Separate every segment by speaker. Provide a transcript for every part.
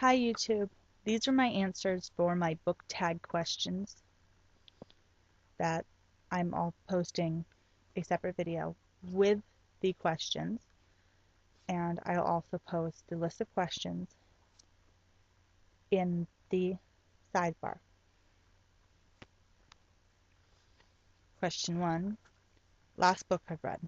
Speaker 1: Hi YouTube. These are my answers for my book tag questions that I'm all posting a separate video with the questions, and I'll also post the list of questions in the sidebar. Question 1. Last book I've read.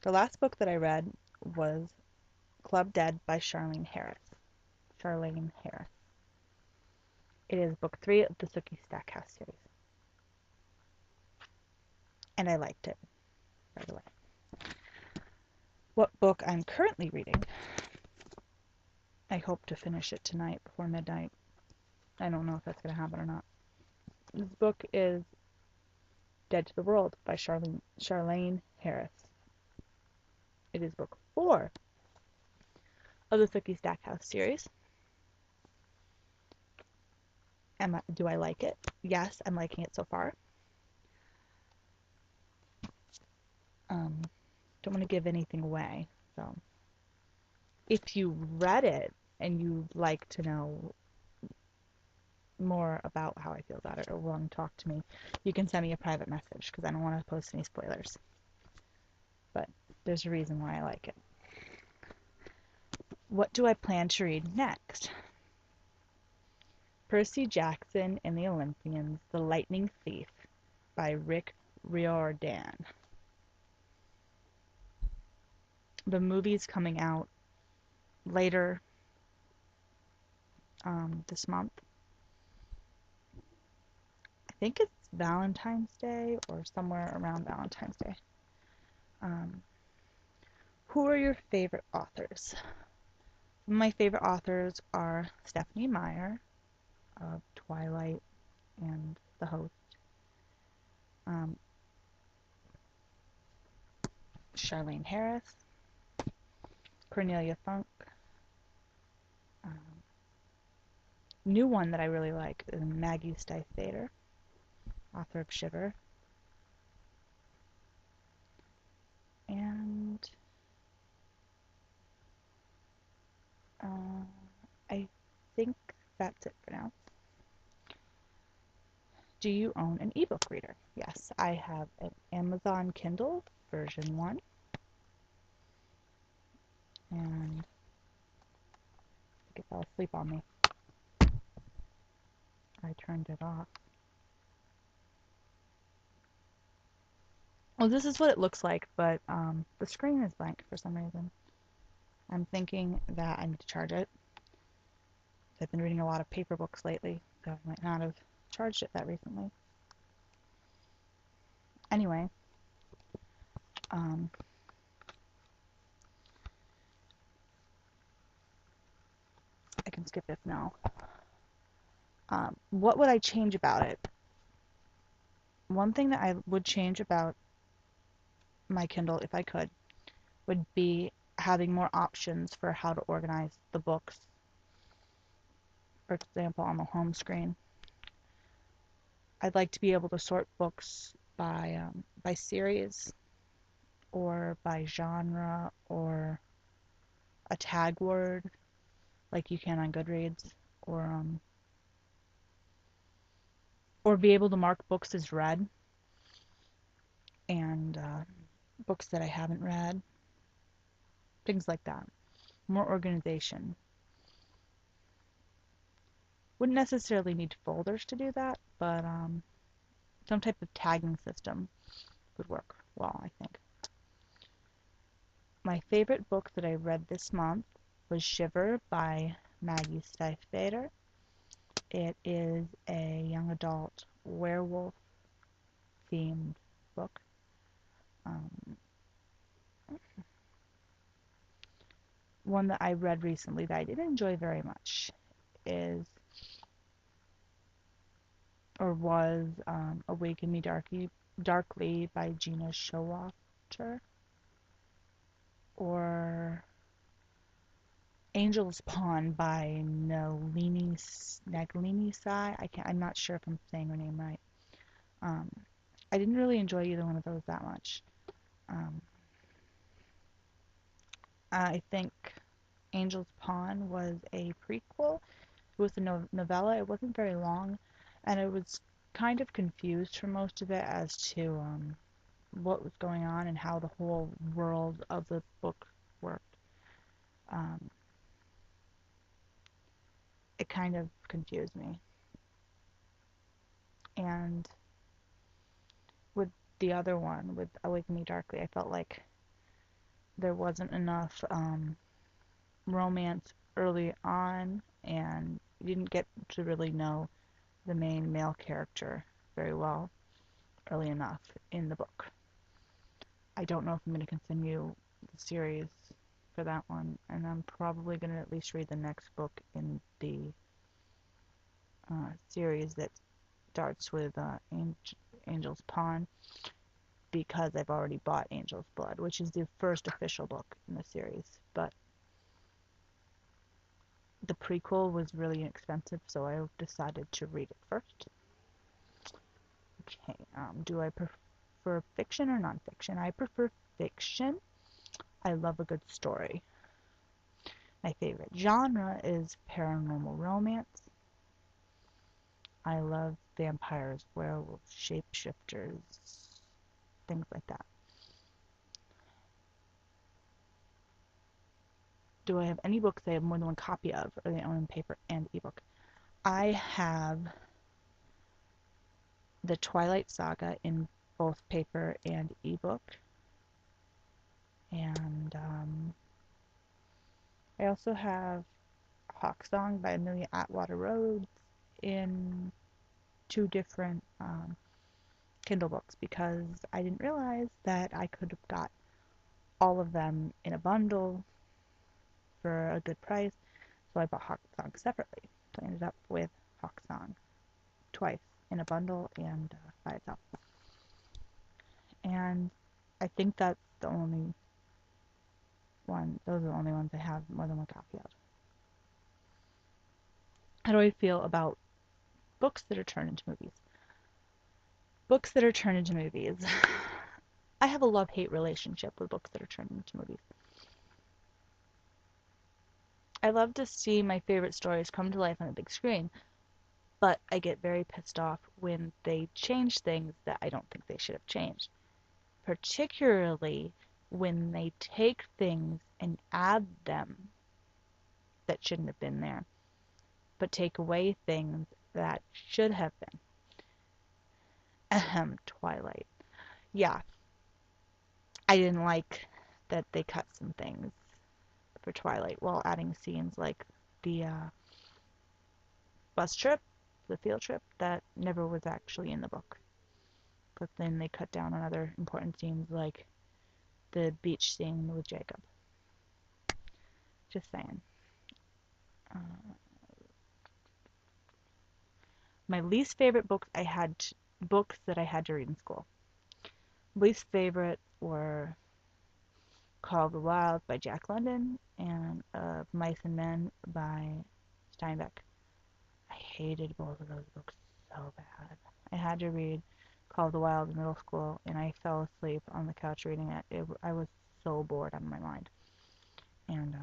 Speaker 1: The last book that I read was Club Dead by Charlaine Harris. It is book 3 of the Sookie Stackhouse series. And I liked it, by the way. What book I'm currently reading, I hope to finish it tonight before midnight. I don't know if that's going to happen or not. This book is Dead to the World by Charlaine Harris. It is book 4 of the Sookie Stackhouse series. Do I like it? Yes, I'm liking it so far. Don't want to give anything away. So, if you read it and you'd like to know more about how I feel about it or want to talk to me, you can send me a private message because I don't want to post any spoilers. But there's a reason why I like it. What do I plan to read next? Percy Jackson and the Olympians, The Lightning Thief by Rick Riordan. The movie's coming out later this month. I think it's Valentine's Day or somewhere around Valentine's Day. Who are your favorite authors? My favorite authors are Stephanie Meyer of Twilight and The Host, Charlaine Harris, Cornelia Funk. New one that I really like is Maggie Stiefvater, author of Shiver. And I think that's it for now. Do you own an ebook reader? Yes, I have an Amazon Kindle version 1. And I think it fell asleep on me. I turned it off. Well, this is what it looks like, but the screen is blank for some reason. I'm thinking that I need to charge it. I've been reading a lot of paper books lately, so I might not have charged it that recently. Anyway, I can skip this now. What would I change about it? One thing that I would change about my Kindle, if I could, would be having more options for how to organize the books. For example, on the home screen. I'd like to be able to sort books by series or by genre or a tag word like you can on Goodreads, or be able to mark books as read and books that I haven't read. Things like that. More organization. Wouldn't necessarily need folders to do that, but some type of tagging system would work well, I think. My favorite book that I read this month was Shiver by Maggie Stiefvater. It is a young adult werewolf themed book. One that I read recently that I didn't enjoy very much was Awaken Me Darkly by Gina Showalter, or Angel's Pawn by Naglini Sai. I'm not sure if I'm saying her name right. I didn't really enjoy either one of those that much. I think Angel's Pawn was a prequel. It was a novella. It wasn't very long, and I was kind of confused for most of it as to what was going on and how the whole world of the book worked. Um, it kind of confused me. And with the other one, with Awaken Me Darkly, I felt like there wasn't enough romance early on, and you didn't get to really know the main male character very well early enough in the book. I don't know if I'm going to continue the series for that one, and I'm probably going to at least read the next book in the series that starts with Angel's Pawn, because I've already bought Angel's Blood, which is the first official book in the series. But the prequel was really inexpensive, so I decided to read it first. Okay, do I prefer fiction or nonfiction? I prefer fiction. I love a good story. My favorite genre is paranormal romance. I love vampires, werewolves, shapeshifters, things like that. Do I have any books I have more than one copy of, or they own in paper and ebook? I have the Twilight Saga in both paper and ebook. And I also have Hawksong by Amelia Atwater Rhodes in two different Kindle books, because I didn't realize that I could have got all of them in a bundle for a good price, so I bought Hawksong separately. So I ended up with Hawksong twice in a bundle and by itself. And I think that's the only one, those are the only ones I have more than one copy of. How do I feel about books that are turned into movies? Books that are turned into movies. I have a love-hate relationship with books that are turned into movies. I love to see my favorite stories come to life on the big screen, but I get very pissed off when they change things that I don't think they should have changed. Particularly when they take things and add them that shouldn't have been there, but take away things that should have been. Twilight. Yeah, I didn't like that they cut some things for Twilight while adding scenes like the bus trip, the field trip, that never was actually in the book. But then they cut down on other important scenes like the beach scene with Jacob. Just saying. Uh, my least favorite books books that I had to read in school. Least favorite were Call of the Wild by Jack London and Of Mice and Men by Steinbeck. I hated both of those books so bad. I had to read Call of the Wild in middle school, and I fell asleep on the couch reading it. I was so bored out of my mind. And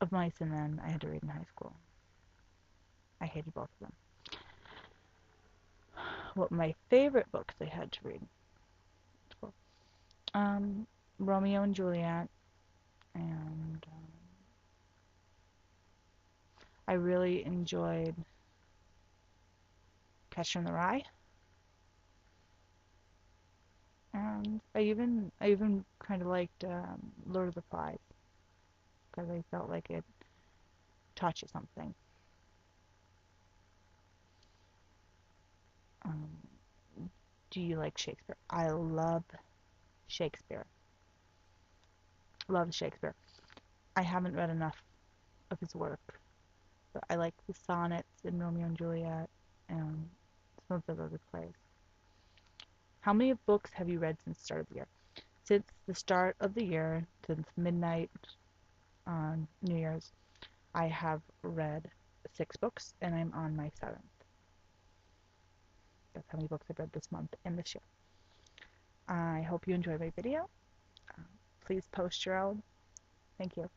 Speaker 1: Of Mice and Men I had to read in high school. I hated both of them. What my favorite books I had to read in school? Romeo and Juliet, and I really enjoyed Catcher in the Rye. And I even kind of liked Lord of the Flies, because I felt like it taught you something. Um, do you like Shakespeare? I love Shakespeare. Love Shakespeare. I haven't read enough of his work, but I like the sonnets in Romeo and Juliet and some of the other plays. How many books have you read since the start of the year? Since the start of the year, since midnight on New Year's, I have read 6 books, and I'm on my 7th. That's how many books I've read this month and this year. I hope you enjoyed my video. Please post your own. Thank you.